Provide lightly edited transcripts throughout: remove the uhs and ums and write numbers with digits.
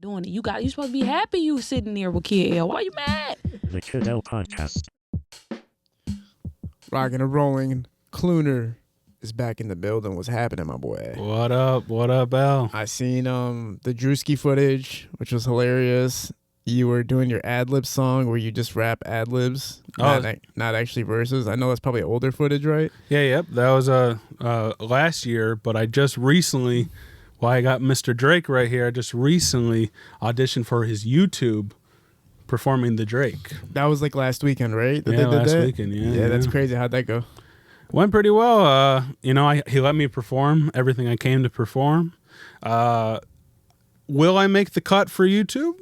doing it. You supposed to be happy you sitting there with Kid L. Why you mad? The Kid L Podcast. Rocking and rolling. Clooner is back in the building. What's happening, my boy? What up? What up, Al? I seen the Druski footage, which was hilarious. You were doing your ad-lib song where you just rap ad-libs, not actually verses. I know that's probably older footage, right? Yeah, yep. That was last year, but I just recently, I got Mr. Drake right here. I just recently auditioned for his YouTube performing the Drake. That was like last weekend, right? Last weekend, yeah. Yeah, that's crazy. How'd that go? Went pretty well. He let me perform everything I came to perform. Will I make the cut for YouTube?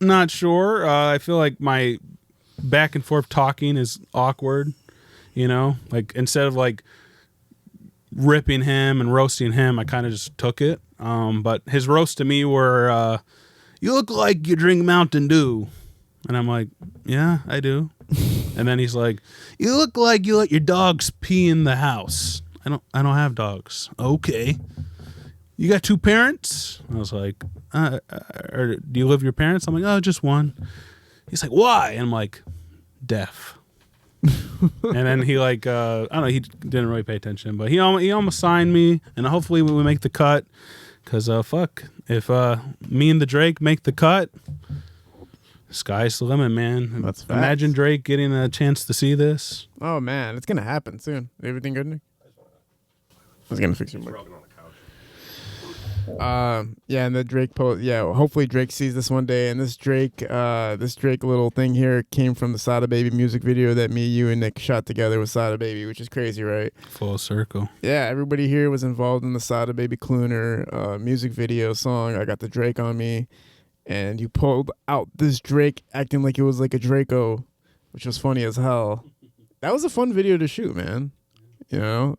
Not sure. I feel like my back and forth talking is awkward. Like instead of like ripping him and roasting him, I kind of just took it. But his roast to me were, you look like you drink Mountain Dew. And I'm like, yeah, I do. And then he's like, you look like you let your dogs pee in the house. I don't have dogs. Okay. You got 2 parents? I was like, or do you live with your parents? I'm like, oh, just one. He's like, why? And I'm like, deaf. And then he I don't know, he didn't really pay attention, but he almost signed me, and hopefully we make the cut, because if me and the Drake make the cut, sky's the limit, man. That's facts. Imagine Drake getting a chance to see this. Oh, man, it's going to happen soon. Everything good, Nick? I was going to fix your mic. Yeah, and the Drake post. Yeah, hopefully Drake sees this one day. And this Drake little thing here came from the Sada Baby music video that me, you, and Nick shot together with Sada Baby, which is crazy, right? Full circle. Yeah, everybody here was involved in the Sada Baby Clooner music video song. I got the Drake on me, and you pulled out this Drake acting like it was like a Draco, which was funny as hell. That was a fun video to shoot, man. Did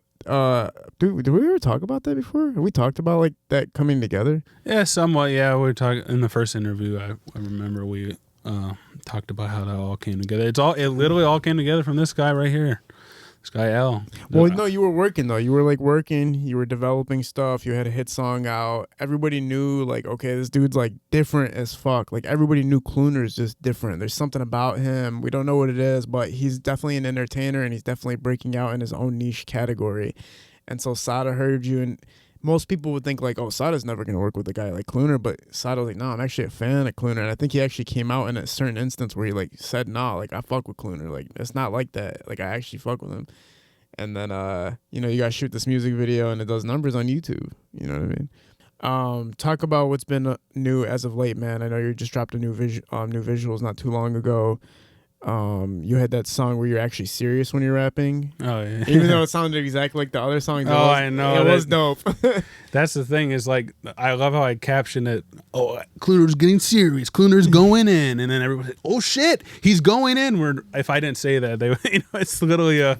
we ever talk about that before? Have we talked about like that coming together? Yeah, somewhat. Yeah, we were talking in the first interview. I remember we talked about how that all came together. It literally all came together from this guy right here, this guy L. Well, no, you were working though. You were like working. You were developing stuff. You had a hit song out. Everybody knew like, okay, this dude's like different as fuck. Like everybody knew Clooner is just different. There's something about him. We don't know what it is, but he's definitely an entertainer, and he's definitely breaking out in his own niche category. And so Sada heard you, and most people would think like, oh, Sada's never going to work with a guy like Clooner, but Sada was like, no, I'm actually a fan of Clooner. And I think he actually came out in a certain instance where he like said, nah, like I fuck with Clooner. Like it's not like that. Like I actually fuck with him. And then, you guys shoot this music video and it does numbers on YouTube. You know what I mean? Talk about what's been new as of late, man. I know you just dropped a new visuals not too long ago. You had that song where you're actually serious when you're rapping. Oh yeah. Even though it sounded exactly like the other songs. I know. It was dope. That's the thing is like, I love how I caption it. Oh, Clooner's getting serious. Clooner's going in, and then everyone's like, oh shit, he's going in. If I didn't say that, they, it's literally a.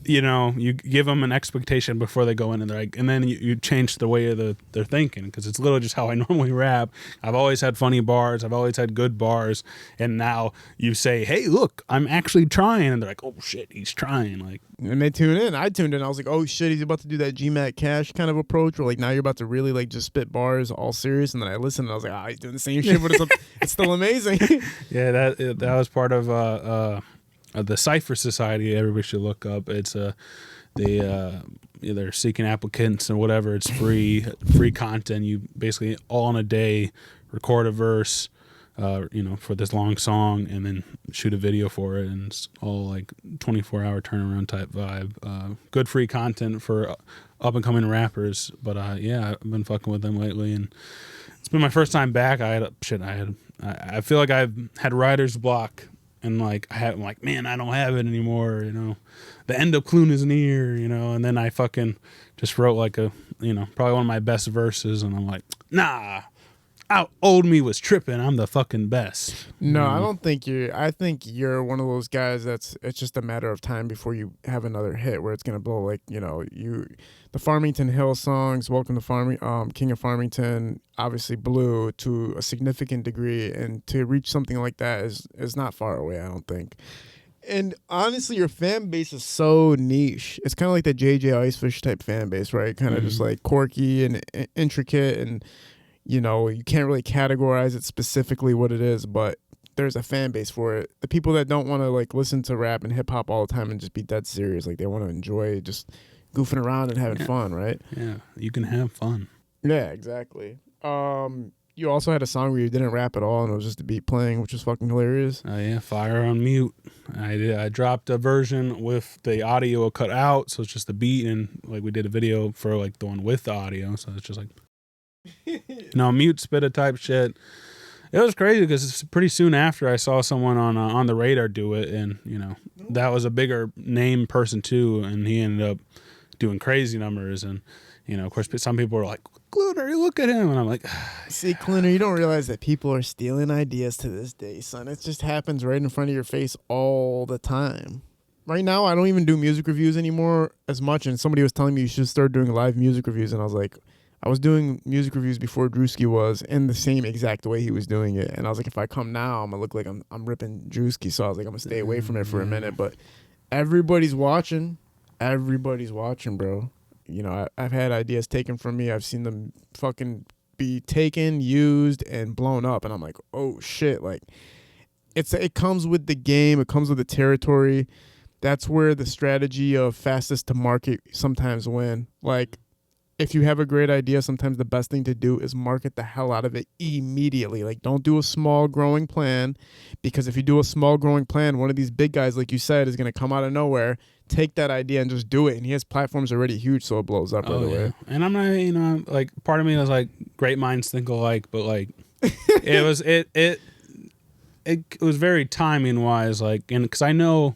You give them an expectation before they go in, and they're like, and then you change the way they're thinking, because it's literally just how I normally rap. I've always had funny bars. I've always had good bars. And now you say, hey, look, I'm actually trying. And they're like, oh, shit, he's trying. Like, and they tune in. I tuned in. I was like, oh, shit, he's about to do that GMAT Cash kind of approach where, like, now you're about to really, like, just spit bars all serious. And then I listened, and I was like, he's doing the same shit, but it's still amazing. Yeah, that was part of the Cypher Society. Everybody should look up. It's they're seeking applicants and whatever. It's free content. You basically all in a day record a verse, for this long song, and then shoot a video for it, and it's all like 24-hour turnaround type vibe. Good free content for up and coming rappers. But I've been fucking with them lately, and it's been my first time back. I feel like I've had writer's block. And like I'm like, man, I don't have it anymore. The end of Cloon is near. And then I fucking just wrote like probably one of my best verses, and I'm like, nah, old me was tripping. I'm the fucking best. No, I don't think you're. I think you're one of those guys it's just a matter of time before you have another hit where it's gonna blow. Like the Farmington Hills songs, Welcome to King of Farmington, obviously blew to a significant degree, and to reach something like that is not far away, I don't think. And honestly, your fan base is so niche. It's kind of like the JJ Icefish type fan base, right? Kind of just like quirky and intricate, and you know, you can't really categorize it specifically what it is, but there's a fan base for it. The people that don't want to like listen to rap and hip hop all the time and just be dead serious, like they want to enjoy just goofing around and having fun, right? Yeah, you can have fun. Yeah, exactly. You also had a song where you didn't rap at all and it was just the beat playing, which was fucking hilarious. Oh yeah, Fire on Mute. I dropped a version with the audio cut out, so it's just the beat, and like we did a video for like the one with the audio, so it's just like mute spitta type shit. It was crazy because it's pretty soon after I saw someone on the radar do it, and you know that was a bigger name person too, and he ended up doing crazy numbers, and you know of course some people were like, Clooner, look at him, and I'm like, see, Clooner, you don't realize that people are stealing ideas to this day, son. It just happens right in front of your face all the time. Right now, I don't even do music reviews anymore as much, and somebody was telling me you should start doing live music reviews, and I was like, I was doing music reviews before Druski was in the same exact way he was doing it, and I was like, if I come now, I'm gonna look like I'm ripping Druski, so I was like, I'm gonna stay away from it for a minute, but everybody's watching, bro. You know, I've had ideas taken from me. I've seen them fucking be taken, used, and blown up. And I'm like, oh, shit. Like, it comes with the game. It comes with the territory. That's where the strategy of fastest to market sometimes win. Like, if you have a great idea, sometimes the best thing to do is market the hell out of it immediately. Like, don't do a small growing plan, because if you do a small growing plan, one of these big guys, like you said, is going to come out of nowhere, take that idea and just do it. And his platform's already huge, so it blows up right away. And I'm not, you know, like part of me was like, great minds think alike, but like it was very timing wise, like, and because I know,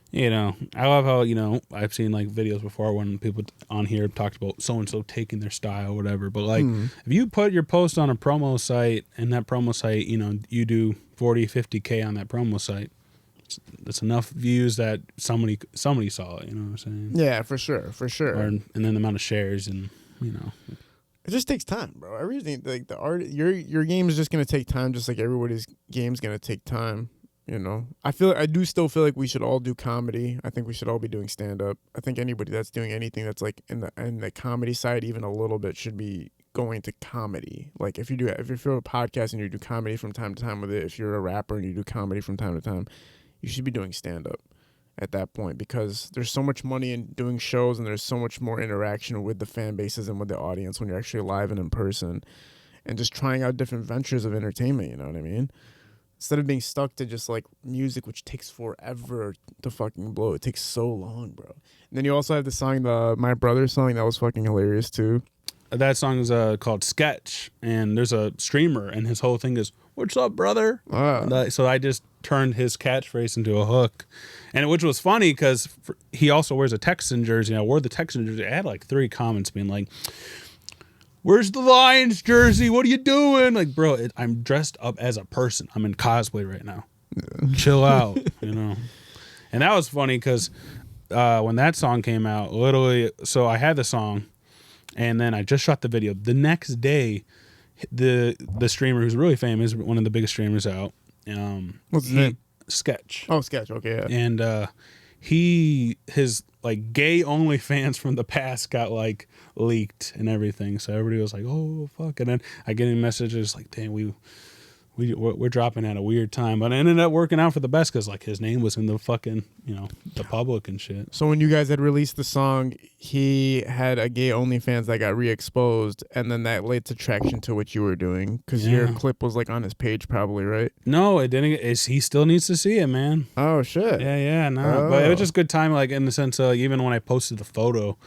you know, I love how, you know, I've seen like videos before when people on here talked about so-and-so taking their style or whatever. But like, if you put your post on a promo site and that promo site, you know, you do 40, 50K on that promo site, that's enough views that somebody saw it, you know what I'm saying? Yeah, for sure. And then the amount of shares and, you know. It just takes time, bro. Everything, like the art, your game is just going to take time, just like everybody's game's going to take time. You know, I do still feel like we should all do comedy. I think we should all be doing stand up. I think anybody that's doing anything that's like in the comedy side, even a little bit, should be going to comedy. Like if you're a podcast and you do comedy from time to time with it, if you're a rapper and you do comedy from time to time, you should be doing stand up at that point, because there's so much money in doing shows and there's so much more interaction with the fan bases and with the audience when you're actually live and in person and just trying out different ventures of entertainment. You know what I mean? Instead of being stuck to just like music, which takes forever to fucking blow. It takes so long, bro. And then you also have the song, the My Brother song, that was fucking hilarious too. That song is called Sketch, and there's a streamer, and his whole thing is, "What's up, brother?" So I just turned his catchphrase into a hook, and which was funny because he also wears a Texan jersey. I wore the Texan jersey. I had like 3 comments being like, "Where's the Lions jersey? What are you doing?" Like, bro, I'm dressed up as a person. I'm in cosplay right now. Chill out, you know. And that was funny because when that song came out, literally, so I had the song, and then I just shot the video. The next day, the streamer who's really famous, one of the biggest streamers out. What's his name? Sketch. Oh, Sketch. Okay, yeah. And his like gay OnlyFans from the past got like leaked and everything, so everybody was like, "Oh fuck!" And then I get messages like, "Damn, we're dropping at a weird time," but it ended up working out for the best because like his name was in the fucking, you know, the public and shit. So when you guys had released the song, he had a gay OnlyFans that got re-exposed, and then that led to traction to what you were doing, because your clip was like on his page, probably, right? No, it didn't. He still needs to see it, man. Oh shit. Yeah, no, but it was just good time, like in the sense of even when I posted the photo,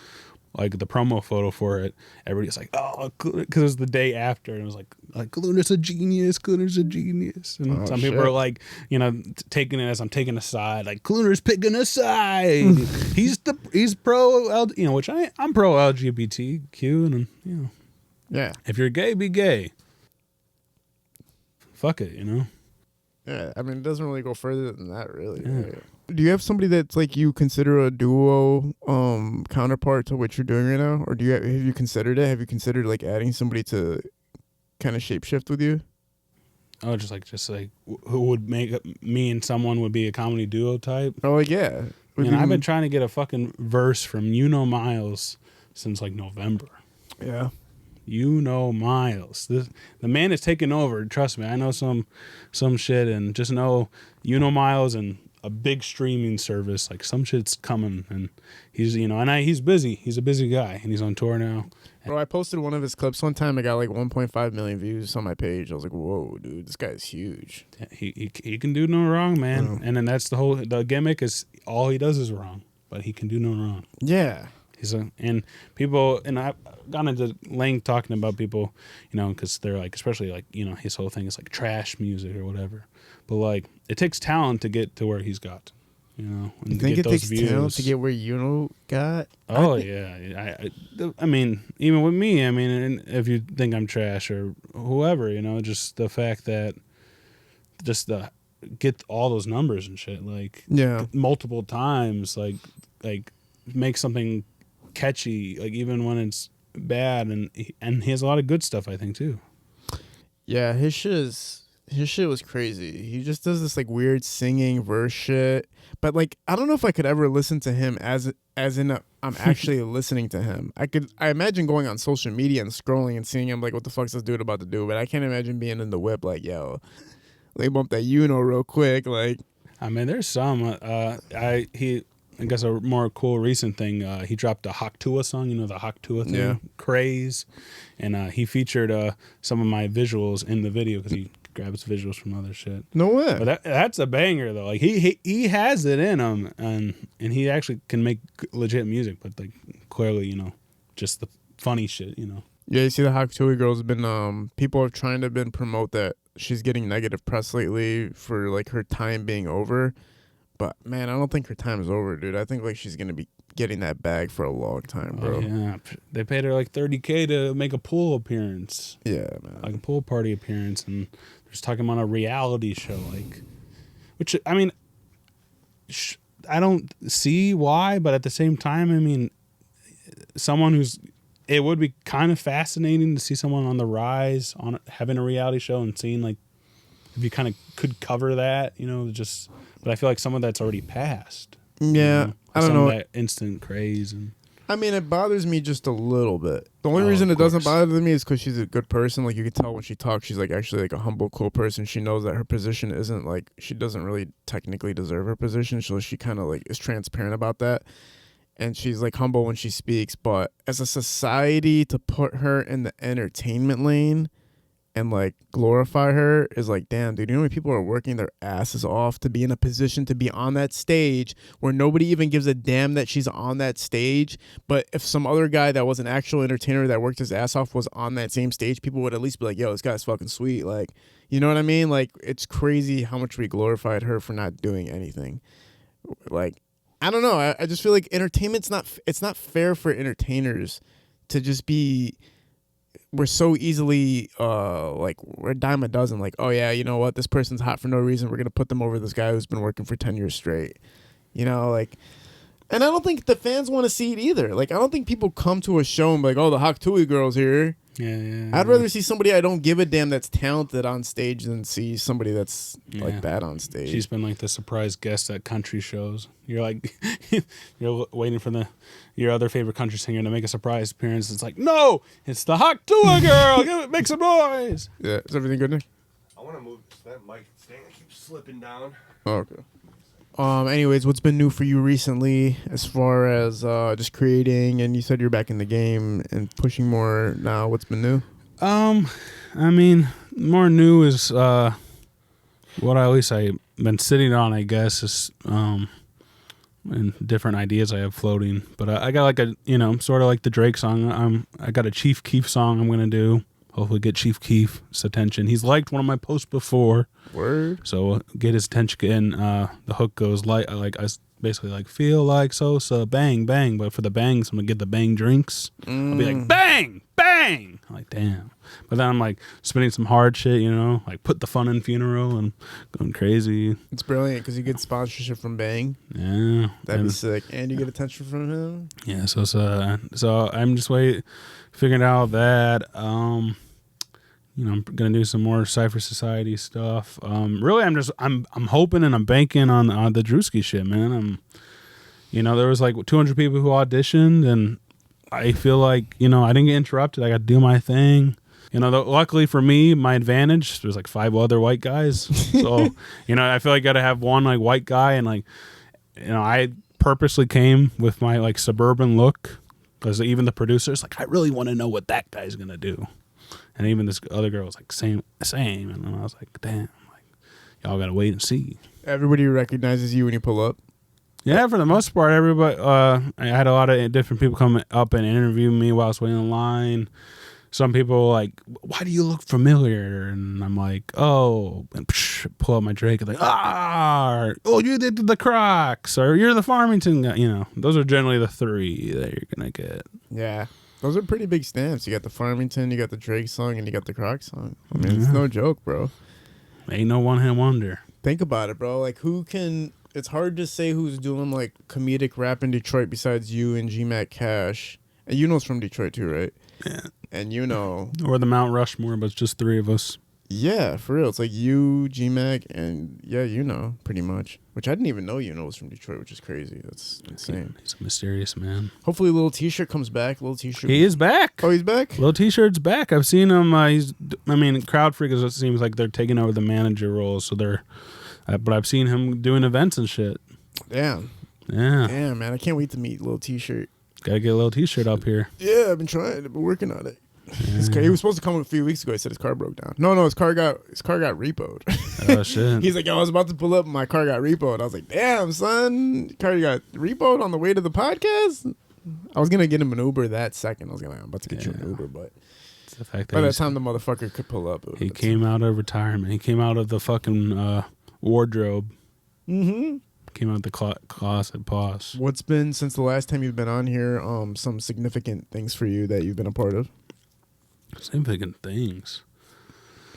like the promo photo for it, everybody's like, "Oh," because it was the day after, and it was like Clooner's a genius, Clooner's a genius, and some people are like, you know, taking it as I'm taking a side, like Clooner's picking a side. he's pro, you know, which I'm pro LGBTQ, and you know, yeah, if you're gay, be gay. Fuck it, you know. Yeah, I mean, it doesn't really go further than that, really. Yeah. Right? Do you have somebody that's like you consider a duo counterpart to what you're doing right now, or have you considered it? Have you considered like adding somebody to kind of shapeshift with you? Oh, just like who would make me and someone would be a comedy duo type? Oh, like, yeah. And I've been trying to get a fucking verse from Miles since like November. Yeah. Miles. The man is taking over. Trust me, I know some shit, and just know Miles and a big streaming service, like some shit's coming, and he's he's busy. He's a busy guy, and he's on tour now. Bro, I posted one of his clips one time. I got like 1.5 million views on my page. I was like, whoa, dude, this guy's huge. He can do no wrong, man. And then that's the gimmick is all he does is wrong, but he can do no wrong. Yeah. And people, and I've gone into length talking about people, because they're like, especially like, his whole thing is like trash music or whatever. But like, it takes talent to get to where he's got, and you think it takes talent to get where got? Oh, yeah. I mean, even with me, and if you think I'm trash or whoever, just the fact that just get all those numbers and shit, like multiple times, like make something catchy, like even when it's bad, and he has a lot of good stuff, I think, too. Yeah, his shit was crazy. He just does this like weird singing verse shit, but like I don't know if I could ever listen to him as in I'm actually listening to him. I imagine going on social media and scrolling and seeing him like, what the fuck's this dude about to do? But I can't imagine being in the whip like, yo, let me bump that real quick. Like, I mean, there's some I guess a more cool recent thing, he dropped a Haktua song, the Haktua thing, Craze, and he featured some of my visuals in the video because he grabs visuals from other shit. No way. But that's a banger though. Like he has it in him, and he actually can make legit music, but like clearly, just the funny shit, Yeah, you see the Haktua girl's been people are trying to promote that she's getting negative press lately for like her time being over. But, man, I don't think her time is over, dude. I think, like, she's going to be getting that bag for a long time, bro. Oh, yeah. They paid her, like, $30K to make a pool appearance. Yeah, man. Like, a pool party appearance. And they're just talking about a reality show, like... Which, I mean... I don't see why, but at the same time, I mean... Someone who's... It would be kind of fascinating to see someone on the rise, on having a reality show and seeing, like... If you kind of could cover that, just... But I feel like some of that's already passed. Yeah, I don't know. Some of that instant craze. I mean, it bothers me just a little bit. The only reason it doesn't bother me is because she's a good person. Like, you could tell when she talks, she's like actually like a humble, cool person. She knows that her position isn't like, she doesn't really technically deserve her position. So she kind of like is transparent about that. And she's like humble when she speaks. But as a society, to put her in the entertainment lane and like glorify her is like, damn, dude, you know how many people are working their asses off to be in a position to be on that stage where nobody even gives a damn that she's on that stage. But if some other guy that was an actual entertainer that worked his ass off was on that same stage, people would at least be like, yo, this guy's fucking sweet. Like, you know what I mean? Like, it's crazy how much we glorified her for not doing anything. Like, I don't know. I just feel like entertainment's it's not fair for entertainers to just be... We're so easily like we're a dime a dozen, like, oh yeah, you know what, this person's hot for no reason, we're gonna put them over this guy who's been working for 10 years straight, like. And I don't think the fans want to see it either. Like, I don't think people come to a show and be like, oh, the Haktua girl's here. Yeah. I'd rather see somebody I don't give a damn that's talented on stage than see somebody that's like bad on stage. She's been like the surprise guest at country shows. You're like, you're waiting for your other favorite country singer to make a surprise appearance. It's like, no, it's the Haktua girl. Make some noise. Yeah, is everything good, Nick? I want to move that mic stand. It keeps slipping down. Oh, okay. Anyways, what's been new for you recently as far as just creating? And you said you're back in the game and pushing more now. What's been new? I mean, more new is what I've been sitting on, I guess, is and different ideas I have floating. But I got like sort of like the Drake song. I got a Chief Keef song I'm gonna do. Hopefully get Chief Keef's attention. He's liked one of my posts before. Word. So get his attention. The hook goes I basically like feel like Sosa, bang, bang. But for the bangs, I'm going to get the bang drinks. I'll be like, bang, bang. I'm like, damn. But then I'm like spinning some hard shit, like put the fun in funeral and going crazy. It's brilliant because you get sponsorship from Bang. Yeah. That'd be sick. And you get attention from him. Yeah. So I'm just figuring out that, I'm gonna do some more Cypher Society stuff. Really, I'm hoping and I'm banking on the Druski shit, man. There was like 200 people who auditioned, and I feel like, I didn't get interrupted. I got to do my thing. Luckily for me, my advantage, there's like 5 other white guys. So, I feel like I got to have one like white guy, and like, I purposely came with my like suburban look, because even the producer's like, I really want to know what that guy's going to do. And even this other girl was like, same. And then I was like, damn, like, y'all got to wait and see. Everybody recognizes you when you pull up. Yeah, for the most part, everybody. I had a lot of different people come up and interview me while I was waiting in line. Some people were like, why do you look familiar? And I'm like, oh, and pull out my Drake and like, oh, you did the Crocs, or you're the Farmington guy. Those are generally the 3 that you're gonna get. Yeah, those are pretty big stamps. You got the Farmington, you got the Drake song, and you got the Crocs song. I mean, it's no joke, bro. Ain't no one-hit wonder. Think about it, bro. Like, who can? It's hard to say who's doing like comedic rap in Detroit besides you and G-Mac Cash. And it's from Detroit too, right? Yeah. And or the Mount Rushmore, but it's just 3 of us. Yeah, for real. It's like you, G-Mac, and pretty much. Which I didn't even know was from Detroit, which is crazy. That's insane. He's a mysterious man. Hopefully Little T-Shirt comes back. Little T-Shirt. He is back. Oh, he's back? Little T-Shirt's back. I've seen him. Crowd Freak, it seems like they're taking over the manager role, so they're... but I've seen him doing events and shit. Damn. Yeah. Damn, man. I can't wait to meet Little T-Shirt. Gotta get a little T-shirt up here. Yeah, I've been trying. I've been working on it. Yeah. He was supposed to come a few weeks ago. He said his car broke down. No, his car got repoed. Oh, shit. He's like, I was about to pull up and my car got repoed. I was like, damn, son. Car got repoed on the way to the podcast? I was going to get him an Uber that second. I was I'm about to get you an Uber, but it's the fact that by the time the motherfucker could pull up. He came out of retirement. He came out of the fucking wardrobe. Mm-hmm. Came out the closet boss. What's been, since the last time you've been on here, some significant things for you that you've been a part of? Significant things.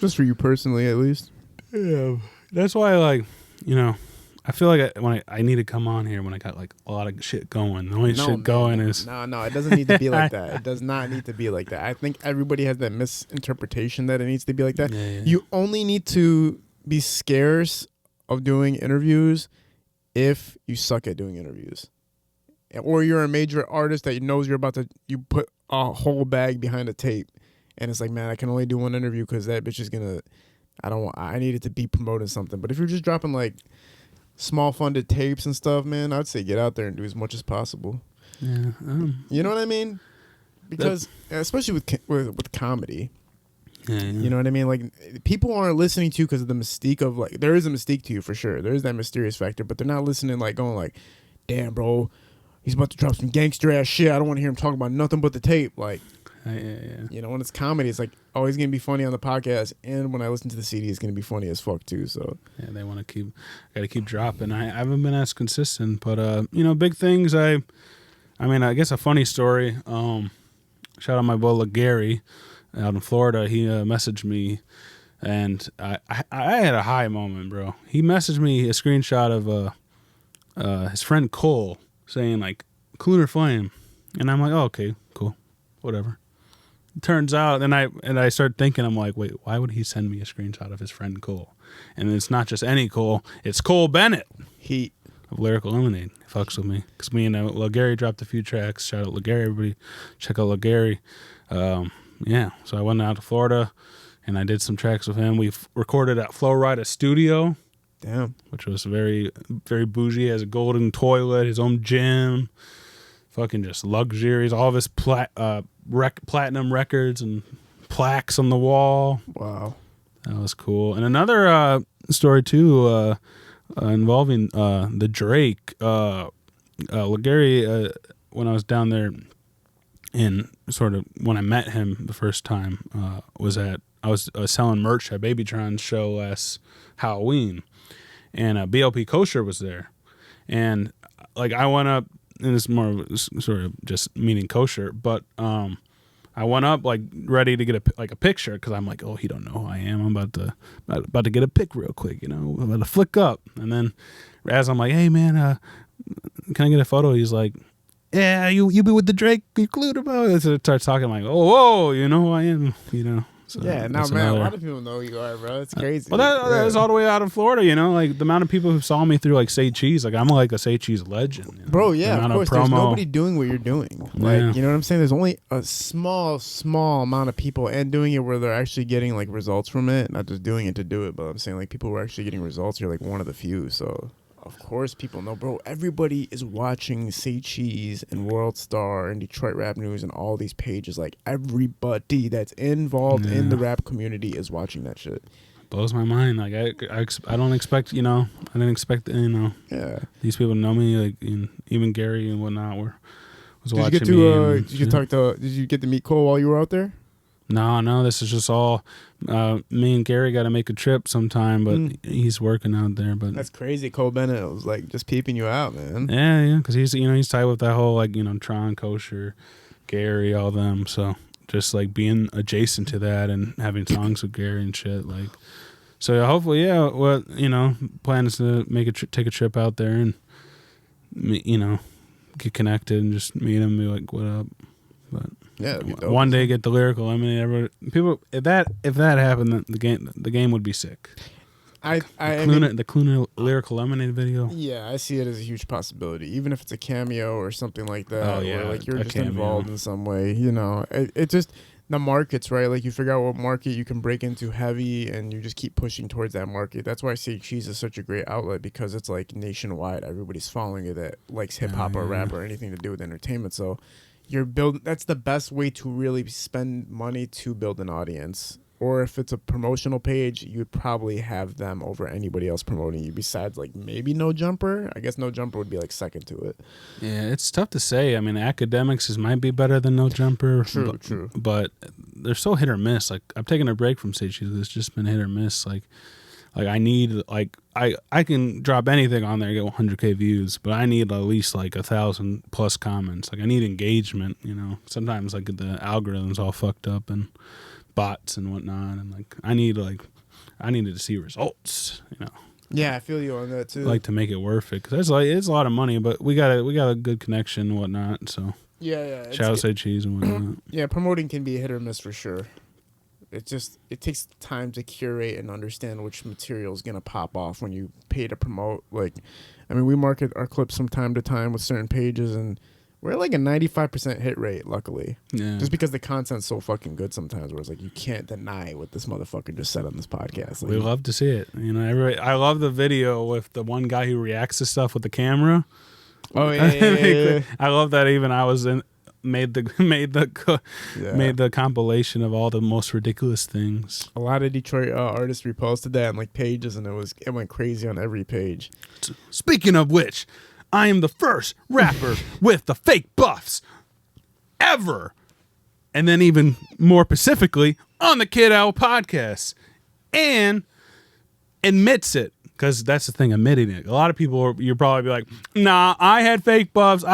Just for you personally, at least. Yeah. That's why, like, I feel like I need to come on here when I got like a lot of shit going. The only shit going is... No, it doesn't need to be like that. It does not need to be like that. I think everybody has that misinterpretation that it needs to be like that. Yeah. You only need to be scarce of doing interviews if you suck at doing interviews, or you're a major artist that knows you put a whole bag behind a tape, and it's like, man, I can only do one interview because that bitch is gonna. I need it to be promoting something. But if you're just dropping like small funded tapes and stuff, man, I'd say get out there and do as much as possible. Yeah, you know what I mean? Because especially with comedy. Yeah. You know what I mean? Like, people aren't listening to you because of the mystique of, like, there is a mystique to you for sure. There is that mysterious factor, but they're not listening, like, going like, damn, bro, he's about to drop some gangster ass shit. I don't want to hear him talk about nothing but the tape. Like, yeah. When it's comedy, it's like, oh, he's going to be funny on the podcast, and when I listen to the CD, it's going to be funny as fuck too. So yeah, they want to got to keep dropping. I haven't been as consistent, but big things. I guess a funny story. Shout out my boy Gary out in Florida. He messaged me, and I had a high moment, bro. He messaged me a screenshot of his friend Cole saying like Clooner Flame, and I'm like, oh, okay, cool, whatever. It turns out, and I started thinking, I'm like, wait, why would he send me a screenshot of his friend Cole? And it's not just any Cole, it's Cole Bennett. He of Lyrical Lemonade. He fucks with me because me and Gary dropped a few tracks. Shout out Gary, everybody, check out Gary. Yeah, so I went out to Florida, and I did some tracks with him. We recorded at Flow Rida Studio, damn, which was very, very bougie. He has a golden toilet, his own gym, fucking just luxuries, all of his platinum records and plaques on the wall. Wow, that was cool. And another story too, involving the Drake. Gary, when I was down there. And sort of when I met him the first time I was selling merch at BabyTron's show last Halloween, and BLP Kosher was there, and like I went up, and it's more of sort of just meeting Kosher, but I went up like ready to get a picture because I'm like, oh, he don't know who I am. I'm about to get a pic real quick, I'm about to flick up, and then as I'm like, hey man, can I get a photo? He's like, yeah, you be with the Drake, you clued about it. So it starts talking like, oh, whoa, you know who I am, So Yeah, no, that's man, a another- lot of people know who you are, bro. It's crazy. Well, that was Yeah. all the way out of Florida, you know, like the amount of people who saw me through like Say Cheese, like I'm like a Say Cheese legend. You know? Bro, The yeah, of amount course. There's promo. nobody doing what you're doing. Like, Yeah. you know what I'm saying? There's only a small amount of people and doing it where they're actually getting like results from it, not just doing it to do it. But I'm saying like people who are actually getting results. You're like one of the few. So of course people know, bro. Everybody is watching Say Cheese and World Star and Detroit Rap News and all these pages. Like everybody that's involved in the rap community is watching that shit. Blows my mind. Like I don't expect, you know, I didn't expect, you know, Yeah. these people to know me, like even Gary and whatnot was Did you watching get me. to? and Did you shit. Did you get to meet Cole while you were out there? No, this is just all. Me and Gary got to make a trip sometime, but he's working out there. But That's crazy. Cole Bennett was like just peeping you out, man. yeah, because he's tied with that whole like Tron, Kosher, Gary, all them. So just like being adjacent to that and having songs with Gary and shit, like. So yeah, hopefully, yeah. Well, plan is to take a trip out there and get connected and just meet him, and be like, what up? But Yeah, that'd be dope. one day get the lyrical lemonade. People, if that happened, then the game would be sick. I The mean, Clooner lyrical lemonade video. yeah, I see it as a huge possibility, even if it's a cameo or something like that. Oh, yeah, or like you're a just cameo. involved in some way. It just the markets, right? Like you figure out what market you can break into heavy, and you just keep pushing towards that market. That's why Say Cheese is such a great outlet, because it's like nationwide. Everybody's following it that likes hip hop or rap or anything to do with entertainment. So you're building. That's the best way to really spend money to build an audience. Or if it's a promotional page, you'd probably have them over anybody else promoting you, besides like maybe No Jumper. I guess No Jumper would be like second to it. Yeah, it's tough to say. I mean, Academics might be better than No Jumper. True. But they're so hit or miss. Like I'm taking a break from Say Cheese. It's just been hit or miss. Like I need I can drop anything on there and get 100K views, but I need at least like 1,000+ comments. Like I need engagement. Sometimes like the algorithm's all fucked up and bots and whatnot, and like I needed to see results. Yeah, I feel you on that too. Like to make it worth it, because it's a lot of money, but we got a good connection and whatnot. So yeah. shout out Say Cheese and whatnot. Yeah, promoting can be a hit or miss for sure. It takes time to curate and understand which material is gonna pop off when you pay to promote. Like, I mean, we market our clips from time to time with certain pages, and we're at like a 95% hit rate, luckily. Yeah, Just because the content's so fucking good sometimes, where it's like you can't deny what this motherfucker just said on this podcast. Like, we love to see it. Everybody, I love the video with the one guy who reacts to stuff with the camera. oh yeah. I love that. Even I was made the compilation of all the most ridiculous things. A lot of Detroit artists reposted that on like pages, and it went crazy on every page. Speaking of which, I am the first rapper with the fake buffs ever. And then even more specifically on the Kid Owl podcast. And admits it. Because that's the thing, admitting it. A lot of people, you'll probably be like, nah, I had fake buffs.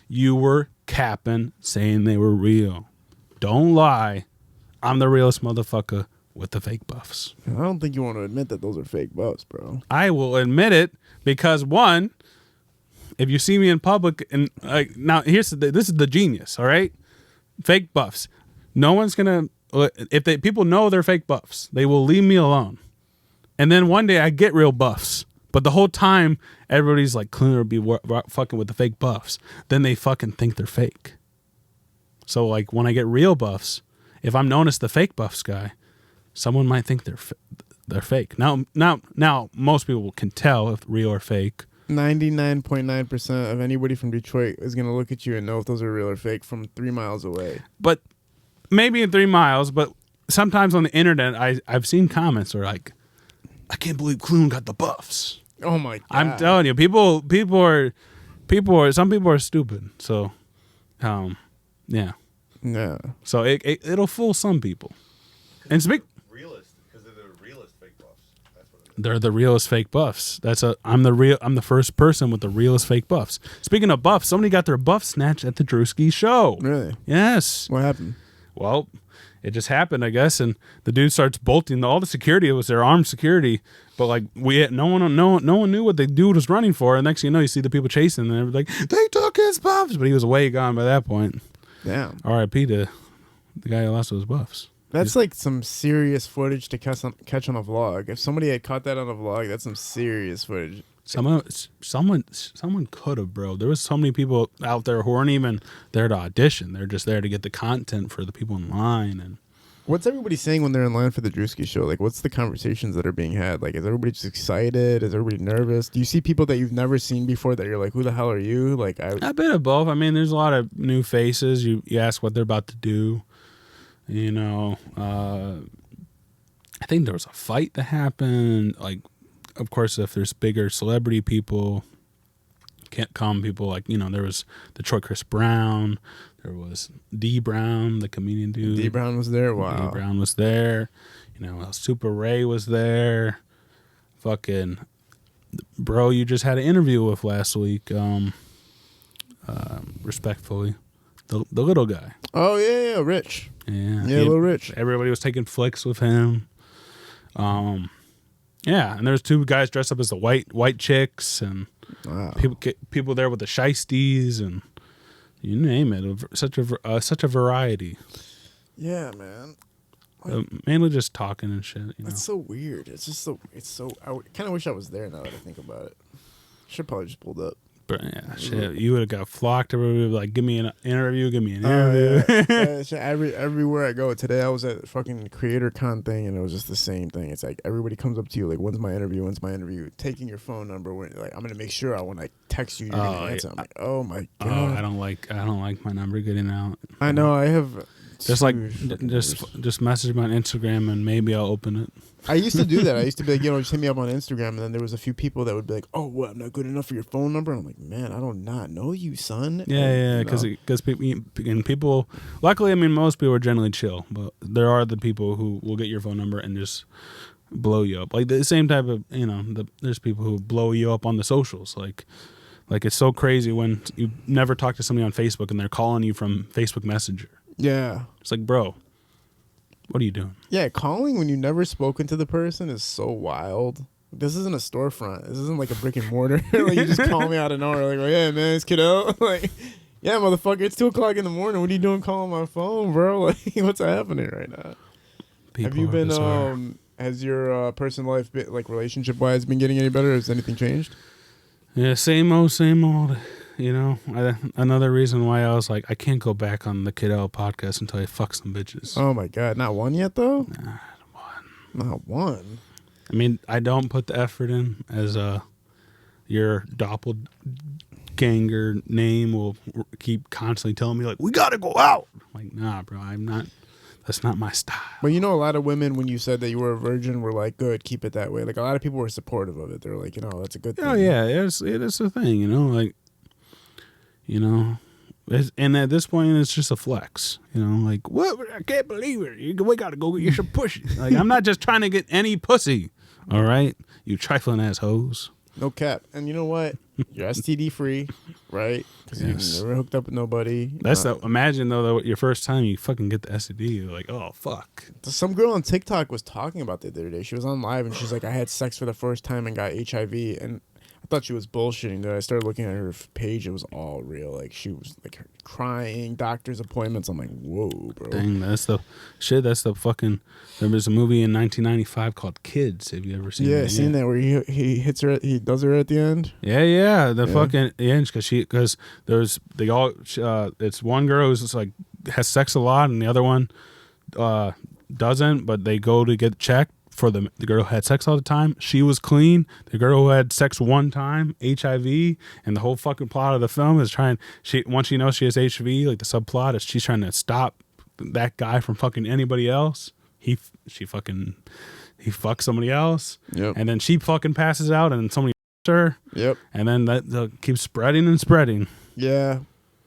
You were capping, saying they were real. Don't lie. I'm the realest motherfucker with the fake buffs. I don't think you want to admit that those are fake buffs, bro. I will admit it because, one, if you see me in public, and now this is the genius, all right? Fake buffs. No one's gonna people know they're fake buffs, they will leave me alone. And then one day I get real buffs, but the whole time everybody's like, Clooner will be fucking with the fake buffs. Then they fucking think they're fake. So like when I get real buffs, if I'm known as the fake buffs guy, someone might think they're fake. Now most people can tell if real or fake. 99.9% of anybody from Detroit is going to look at you and know if those are real or fake from 3 miles away. But maybe in 3 miles, but sometimes on the internet, I've seen comments where like, I can't believe Cloon got the buffs. Oh my God. I'm telling you, some people are stupid. So, yeah. Yeah. So it'll fool some people. And Realist, because they're the realist fake buffs. That's what it is. they're the realest fake buffs. I'm the first person with the realest fake buffs. Speaking of buffs, somebody got their buff snatched at the Druski show. Really? Yes. What happened? Well, it just happened, I guess, and the dude starts bolting. All the security, it was their armed security, but like no one knew what the dude was running for. And next thing you know, you see the people chasing, and they're like, they took his buffs, but he was way gone by that point. Damn. R.I.P. to the guy who lost those buffs. That's like some serious footage to catch on a vlog. If somebody had caught that on a vlog, that's some serious footage. Someone could have, bro. There was so many people out there who weren't even there to audition. They're just there to get the content for the people in line. And what's everybody saying when they're in line for the Druski show? Like, what's the conversations that are being had? Like, is everybody just excited? Is everybody nervous? Do you see people that you've never seen before that you're like, who the hell are you? Like, a bit of both. I mean, there's a lot of new faces. You ask what they're about to do. You know, I think there was a fight that happened. Like, of course, if there's bigger celebrity people, can't come people like, you know, there was Detroit Chris Brown. There was D Brown, the comedian dude. D Brown was there? Wow. D Brown was there. You know, Super Ray was there. Fucking bro you just had an interview with last week. Respectfully. The little guy. Oh, yeah, Rich. Yeah, Little Rich. Everybody was taking flicks with him. Yeah, and there was two guys dressed up as the white chicks, and wow. people there with the shiesties, and you name it. Such a variety. Yeah, man. Mainly just talking and shit. You know? That's so weird. It's just so. I kind of wish I was there now that I think about it. Should probably just pulled up. But yeah, shit, you would have got flocked. Everybody would be like, give me an interview. Yeah. Everywhere I go. Today I was at fucking Creator Con thing, and it was just the same thing. It's like everybody comes up to you like, when's my interview? Taking your phone number. When like, I'm gonna make sure when I text you, you're gonna answer. I'm like, oh my god. Oh, I don't like my number getting out. I know. I have. Just message me on Instagram and maybe I'll open it. I used to do that. I used to be like, just hit me up on Instagram, and then there was a few people that would be like, oh, what, I'm not good enough for your phone number? And I'm like, man, I do not know you, son. Yeah, because people, luckily, I mean, most people are generally chill, but there are the people who will get your phone number and just blow you up. Like the same type of, there's people who blow you up on the socials. Like it's so crazy when you never talk to somebody on Facebook and they're calling you from Facebook Messenger. Yeah. It's like, bro, what are you doing? Yeah, calling when you've never spoken to the person is so wild. This isn't a storefront. This isn't like a brick and mortar. Like, you just call me out of nowhere. Like, oh, yeah, man, it's kiddo. Like, yeah, motherfucker, it's 2 o'clock in the morning. What are you doing calling my phone, bro? Like, what's happening right now? People have you been, has your personal life, been, like, relationship-wise, been getting any better? Has anything changed? Yeah, same old. Another reason why I was like, I can't go back on the Kid L podcast until I fuck some bitches. Oh my god, not one yet though? Not one. Not one. I mean, I don't put the effort in as your doppelganger name will keep constantly telling me like, we gotta go out. I'm like, nah, bro, I'm not. That's not my style. But a lot of women, when you said that you were a virgin, were like, good, keep it that way. Like, a lot of people were supportive of it. They were like, that's a good thing. Oh yeah, it is a thing, like. And at this point, it's just a flex. Like, what? I can't believe it. We got to go get some pussy. Like, I'm not just trying to get any pussy. All right? You trifling ass hoes. No cap. And you know what? You're STD free, right? Because you've never hooked up with nobody. Imagine, though, that your first time you fucking get the STD. You're like, oh, fuck. Some girl on TikTok was talking about that the other day. She was on live, and she's like, I had sex for the first time and got HIV. And I thought she was bullshitting. Then I started looking at her page. It was all real. Like, she was like crying, doctor's appointments. I'm like, whoa, bro. Dang, that's the shit. That's the fucking. There was a movie in 1995 called Kids. Have you ever seen that? Yeah, seen that where he hits her. He does her at the end. Yeah. Fucking because there's they all. It's one girl who's just like has sex a lot, and the other one doesn't. But they go to get checked. For the girl who had sex all the time, she was clean. The girl who had sex one time, HIV, and the whole fucking plot of the film is once she knows she has HIV, like the subplot is she's trying to stop that guy from fucking anybody else. He fucks somebody else, yep. And then she fucking passes out, and then somebody her, yep. And then that keeps spreading and spreading.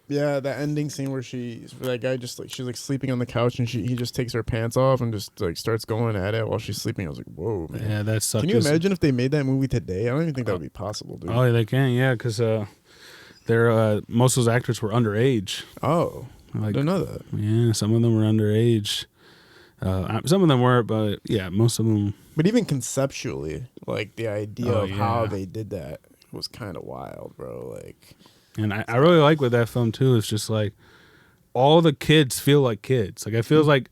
Yeah, that ending scene where that guy just like she's like sleeping on the couch and he just takes her pants off and just like starts going at it while she's sleeping. I was like, whoa, man. Yeah, that sucks. Can you imagine if they made that movie today? I don't even think that would be possible, dude. Oh, they can, yeah, because most of those actors were underage. Oh, I didn't know that. Yeah, some of them were underage. Some of them weren't, but yeah, most of them. But even conceptually, like the idea of how they did that was kind of wild, bro. Like. And I really like with that film too. It's just like all the kids feel like kids. Like it feels like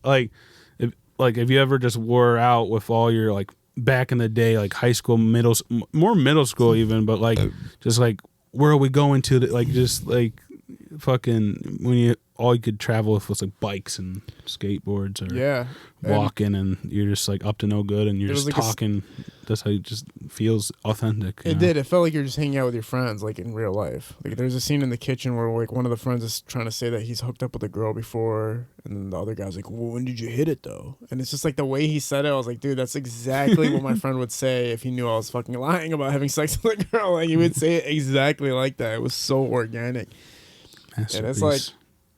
like, if you ever just wore out with all your, like, back in the day, like high school, more middle school even, but like, just like, where are we going to? Like, just like fucking when all you could travel with was like bikes and skateboards or walking, and you're just like up to no good, and you're just like talking. That's how it just feels authentic. It did. It felt like you're just hanging out with your friends, like in real life. Like there's a scene in the kitchen where like one of the friends is trying to say that he's hooked up with a girl before, and then the other guy's like, "Well, when did you hit it though?" And it's just like the way he said it. I was like, dude, that's exactly what my friend would say if he knew I was fucking lying about having sex with a girl. Like he would say it exactly like that. It was so organic. And it's like,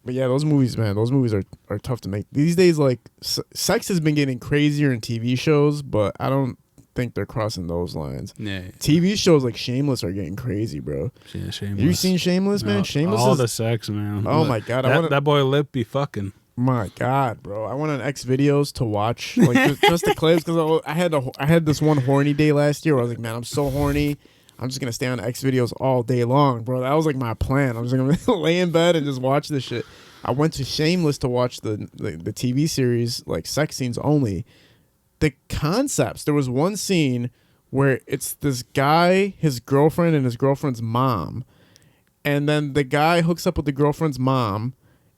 but yeah, those movies, man, those movies are tough to make these days. Like sex has been getting crazier in TV shows, but I don't think they're crossing those lines. Yeah. TV shows like Shameless are getting crazy, bro. Yeah, Shameless. Have you seen Shameless, man? No, Shameless all is the sex, man. Oh my god, that boy Lip be fucking. My god, bro! I went on X videos to watch like just the clips because I had this one horny day last year where I was like, man, I'm so horny. I'm just gonna stay on X videos all day long, bro. That was like my plan. I was gonna lay in bed and just watch this shit. I went to Shameless to watch the TV series, like sex scenes only. The concepts. There was one scene where it's this guy, his girlfriend, and his girlfriend's mom, and then the guy hooks up with the girlfriend's mom,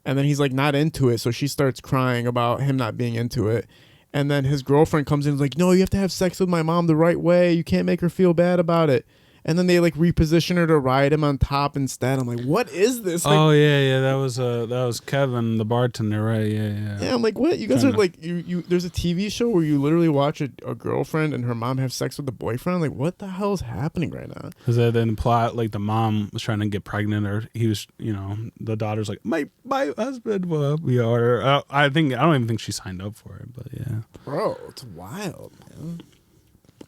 and then he's like not into it, so she starts crying about him not being into it. And then his girlfriend comes in and is like, no, you have to have sex with my mom the right way. You can't make her feel bad about it. And then they like reposition her to ride him on top instead. I'm like, what is this? Like, oh yeah, that was Kevin, the bartender, right? Yeah. Yeah, I'm like, what? You guys are like, you. There's a TV show where you literally watch a girlfriend and her mom have sex with the boyfriend. I'm like, what the hell is happening right now? Because then the plot, like the mom was trying to get pregnant, or he was, the daughter's like, my husband will help me, or I don't even think she signed up for it, but yeah. Bro, it's wild, man.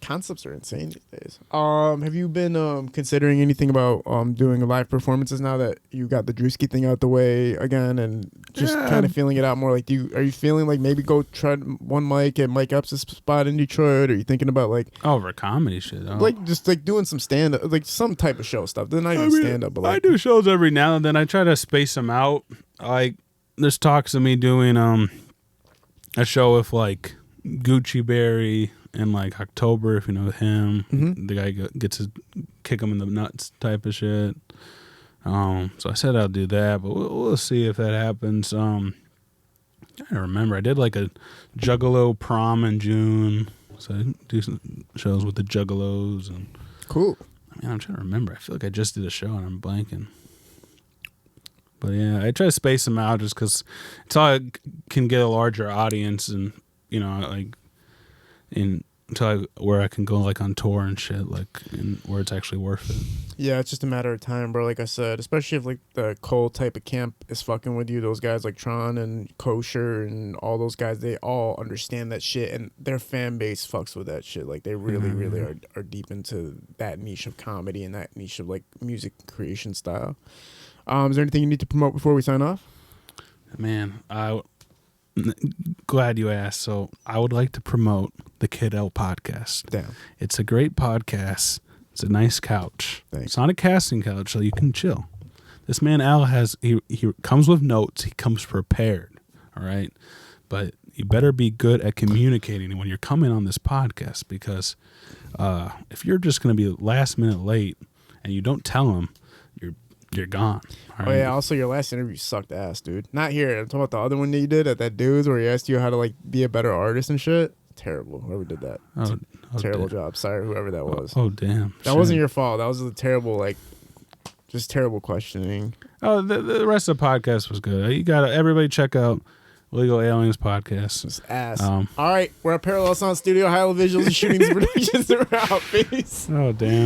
Concepts are insane these days. Have you been considering anything about doing live performances now that you got the Druski thing out the way again, and just kind of feeling it out more? Like, are you feeling like maybe go try one mic at Mike Epps' spot in Detroit? Or are you thinking about like over comedy shit? Like just like doing some stand up, like some type of show stuff. They're not even stand up, but like, I do shows every now and then. I try to space them out. Like there's talks of me doing a show with like Gucci Berry in like October, if you know him. The guy gets his kick him in the nuts type of shit. So I said I'll do that, but we'll see if that happens. I don't remember. I did like a Juggalo prom in June, so I do some shows with the Juggalos. And cool. I mean, I'm trying to remember. I feel like I just did a show and I'm blanking. But yeah, I try to space them out just because it's all I can get a larger audience, and like where I can go like on tour and shit, like, and where it's actually worth it. Yeah, it's just a matter of time, bro. Like I said, especially if like the Cole type of camp is fucking with you, those guys like Tron and Kosher and all those guys, they all understand that shit, and their fan base fucks with that shit. Like they really are deep into that niche of comedy and that niche of like music creation style. Is there anything you need to promote before we sign off? Man, glad you asked. So I would like to promote the Kid L podcast. Damn. It's a great podcast. It's a nice couch. Thanks. It's not a casting couch, so you can chill. This man Al he comes with notes. He comes prepared. All right. But you better be good at communicating when you're coming on this podcast, because if you're just going to be last minute late and you don't tell him, you're gone. Oh yeah. Also, your last interview sucked ass, dude. Not here. I'm talking about the other one that you did at that dude's where he asked you how to like be a better artist and shit. Terrible. Whoever did that. Terrible job. Sorry, whoever that was. Oh damn. That wasn't your fault. That was a terrible, like, just terrible questioning. Oh, the rest of the podcast was good. You gotta everybody check out Legal Aliens podcast. Just ass. All right, we're at Parallel Sound Studio, High Visuals, and Shootings Productions. We're out. Peace. Oh damn.